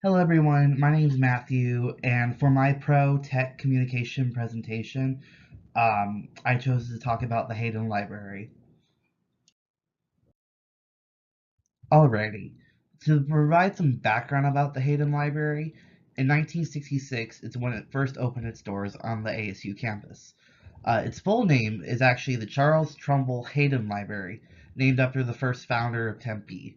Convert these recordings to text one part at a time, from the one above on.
Hello everyone, my name is Matthew, and for my Pro Tech Communication presentation, I chose to talk about the Hayden Library. Alrighty, to provide some background about the Hayden Library, in 1966 is when it first opened its doors on the ASU campus. Its full name is actually the Charles Trumbull Hayden Library, named after the first founder of Tempe.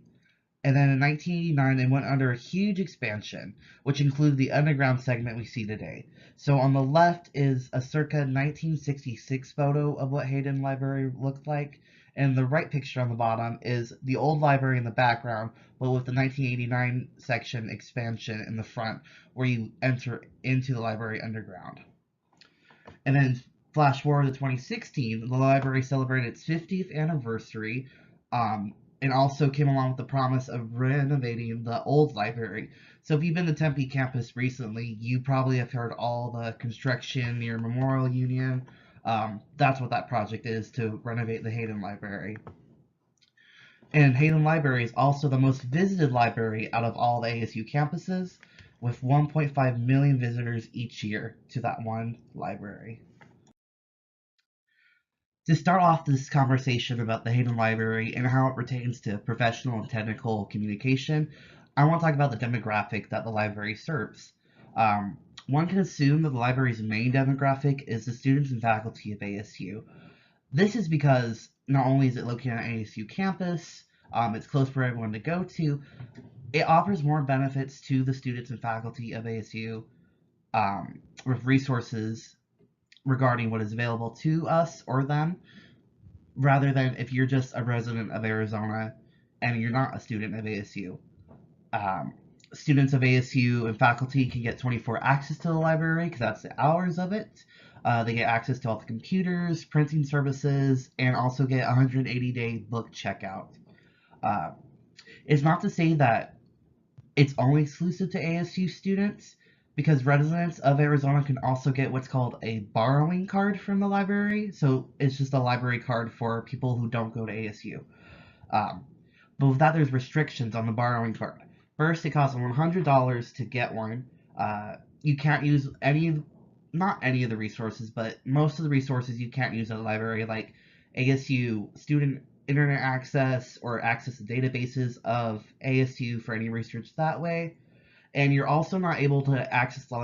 And then in 1989, they went under a huge expansion, which included the underground segment we see today. So on the left is a circa 1966 photo of what Hayden Library looked like, and the right picture on the bottom is the old library in the background, but with the 1989 section expansion in the front, where you enter into the library underground. And then flash forward to 2016, the library celebrated its 50th anniversary, and also came along with the promise of renovating the old library. So if you've been to Tempe campus recently, you probably have heard all the construction near Memorial Union. That's what that project is, to renovate the Hayden Library. And Hayden Library is also the most visited library out of all the ASU campuses, with 1.5 million visitors each year to that one library. To start off this conversation about the Hayden Library and how it pertains to professional and technical communication, I want to talk about the demographic that the library serves. One can assume that the library's main demographic is the students and faculty of ASU. This is because not only is it located on ASU campus, it's close for everyone to go to, it offers more benefits to the students and faculty of ASU, with resources regarding what is available to us or them, rather than if you're just a resident of Arizona and you're not a student of ASU. Um, Students of ASU and faculty can get 24 access to the library because that's the hours of it. They get access to all the computers, printing services, and also get 180-day book checkout. Uh, it's not to say that it's only exclusive to ASU students, because residents of Arizona can also get what's called a borrowing card from the library. So it's just a library card for people who don't go to ASU. Um, but with that, there's restrictions on the borrowing card. First, it costs $100 to get one. You can't use not any of the resources, but most of the resources you can't use at a library, like ASU student internet access or access to databases of ASU for any research that way. And you're also not able to access the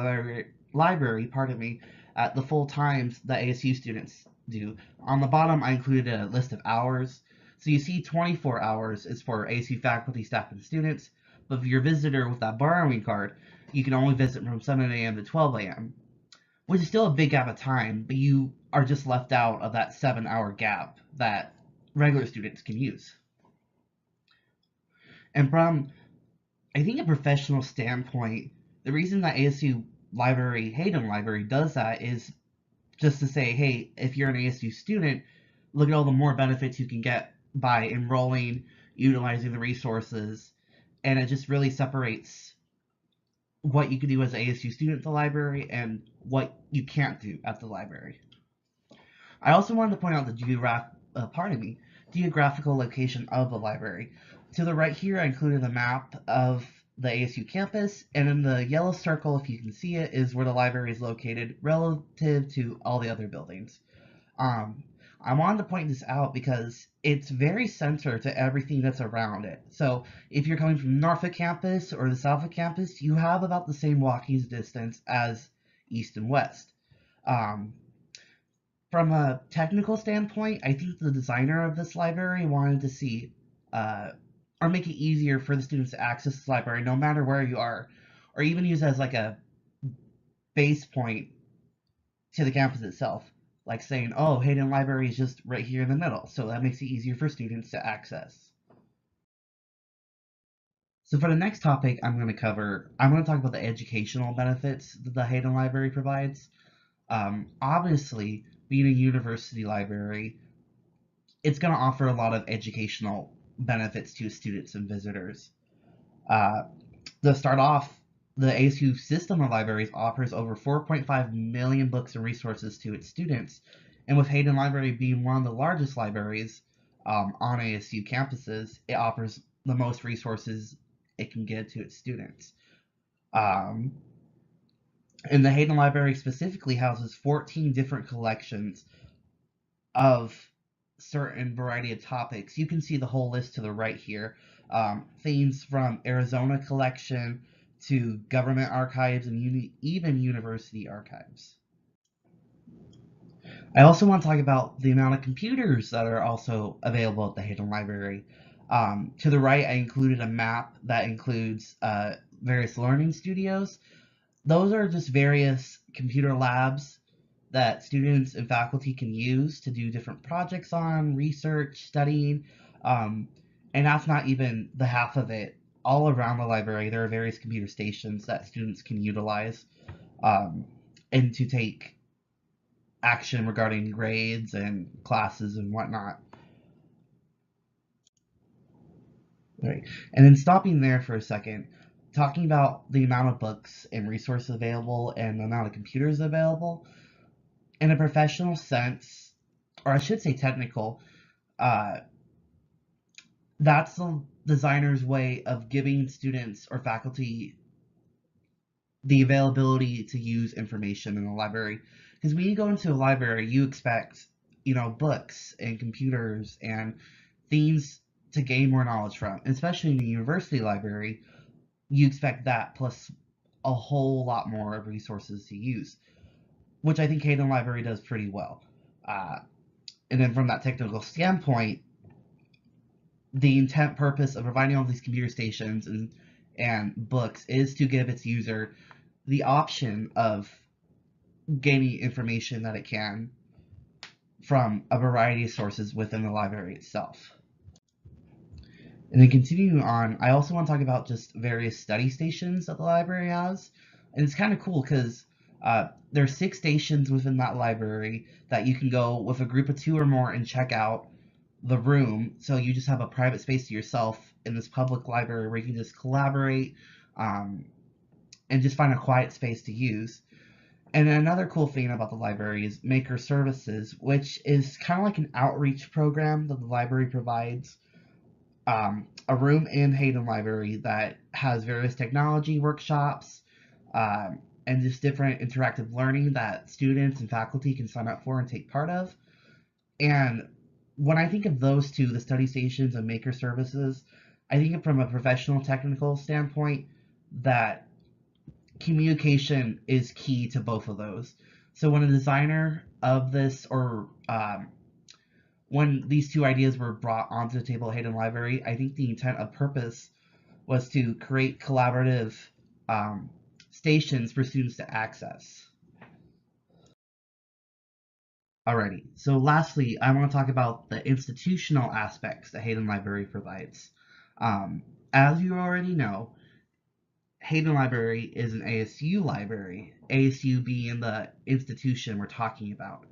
library, pardon me, at the full times that ASU students do. On the bottom, I included a list of hours. So you see 24 hours is for ASU faculty, staff, and students, but if you're a visitor with that borrowing card, you can only visit from 7 a.m. to 12 a.m., which is still a big gap of time, but you are just left out of that 7-hour gap that regular students can use. And from, I think, a professional standpoint, the reason that ASU Library, Hayden Library, does that is just to say, hey, if you're an ASU student, look at all the more benefits you can get by enrolling, utilizing the resources, and it just really separates what you can do as an ASU student at the library and what you can't do at the library. I also wanted to point out the geographical location of the library. To the right here, I included a map of the ASU campus, and in the yellow circle, if you can see it, is where the library is located relative to all the other buildings. Um, I wanted to point this out because it's very central to everything that's around it. So if you're coming from Norfolk campus or the Southwick campus, you have about the same walking distance as east and west. Um, from a technical standpoint, I think the designer of this library wanted to see, uh, or make it easier for the students to access this library no matter where you are, or even use it as like a base point to the campus itself, like saying, oh, Hayden Library is just right here in the middle, so that makes it easier for students to access. So for the next topic I'm going to cover, I'm going to talk about the educational benefits that the Hayden Library provides. Obviously, being a university library, it's going to offer a lot of educational benefits to students and visitors. Uh, to start off, the ASU system of libraries offers over 4.5 million books and resources to its students, and with Hayden Library being one of the largest libraries on ASU campuses, it offers the most resources it can get to its students. Um, and the Hayden Library specifically houses 14 different collections of certain variety of topics. You can see the whole list to the right here. Things from Arizona collection to government archives and even university archives. I also want to talk about the amount of computers that are also available at the Hayden Library. To the right, I included a map that includes various learning studios. Those are just various computer labs that students and faculty can use to do different projects on, research, studying, um, and that's not even the half of it. All around the library, there are various computer stations that students can utilize um, and to take action regarding grades and classes and whatnot. Right. And then stopping there for a second, talking about the amount of books and resources available and the amount of computers available, in a professional sense, or I should say technical, uh, that's the designer's way of giving students or faculty the availability to use information in the library. Because when you go into a library, you expect, books and computers and things to gain more knowledge from. Especially in the university library, you expect that plus a whole lot more of resources to use, which I think Hayden Library does pretty well. Uh, and then from that technical standpoint, the intent purpose of providing all these computer stations and books is to give its user the option of gaining information that it can from a variety of sources within the library itself. And then continuing on, I also want to talk about just various study stations that the library has. And it's kind of cool because there are 6 stations within that library that you can go with a group of 2 or more and check out the room. So you just have a private space to yourself in this public library where you can just collaborate um, and just find a quiet space to use. And another cool thing about the library is Maker Services, which is kind of like an outreach program that the library provides. A room in Hayden Library that has various technology workshops and just different interactive learning that students and faculty can sign up for and take part of. And when I think of those two, the study stations and Maker Services, I think of from a professional technical standpoint that communication is key to both of those. So when a designer of this or when these two ideas were brought onto the table at Hayden Library, I think the intent of purpose was to create collaborative um, stations for students to access. Alrighty, so lastly, I want to talk about the institutional aspects that Hayden Library provides. Um, as you already know, Hayden Library is an ASU library, ASU being the institution we're talking about.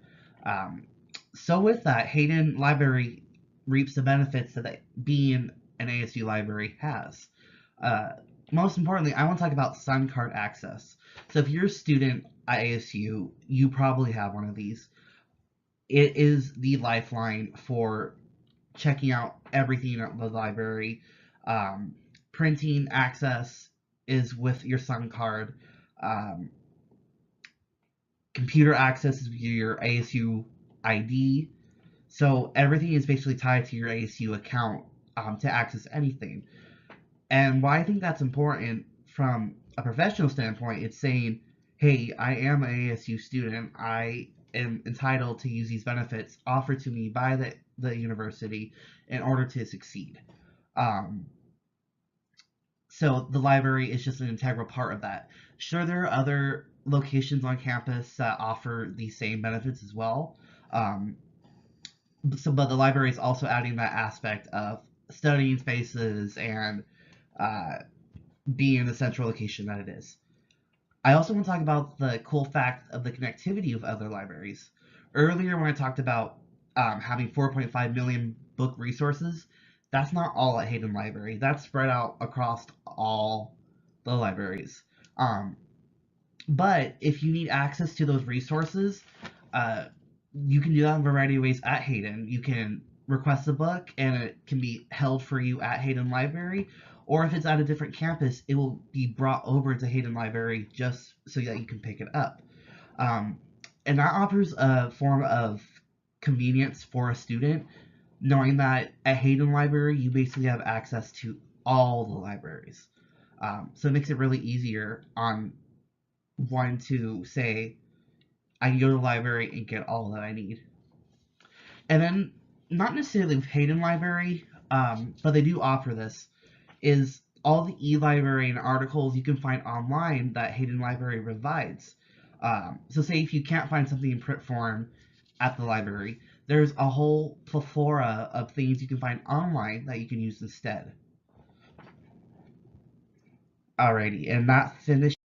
Um, so with that, Hayden Library reaps the benefits that being an ASU library has. Uh, Most importantly, I want to talk about Sun Card access. So if you're a student at ASU, you probably have one of these. It is the lifeline for checking out everything at the library. Um, Printing access is with your Sun Card. Um, Computer access is with your ASU ID. So everything is basically tied to your ASU account to access anything. And why I think that's important from a professional standpoint, it's saying, hey, I am an ASU student. I am entitled to use these benefits offered to me by the university in order to succeed. Um, so the library is just an integral part of that. Sure, there are other locations on campus that offer these same benefits as well. Um, but the library is also adding that aspect of studying spaces and uh, being the central location that it is. I also want to talk about the cool fact of the connectivity of other libraries. Earlier, when I talked about having 4.5 million book resources, that's not all at Hayden Library. That's spread out across all the libraries. Um, but if you need access to those resources, uh, you can do that in a variety of ways at Hayden. You can request a book and it can be held for you at Hayden Library, Or if it's at a different campus, it will be brought over to Hayden Library just so that you can pick it up. Um, and that offers a form of convenience for a student, knowing that at Hayden Library, you basically have access to all the libraries. So it makes it really easier on one to say, I can go to the library and get all that I need. And then, not necessarily with Hayden Library, but they do offer this, is all the e-library and articles you can find online that Hayden Library provides. So say if you can't find something in print form at the library, there's a whole plethora of things you can find online that you can use instead. Alrighty, and that finishes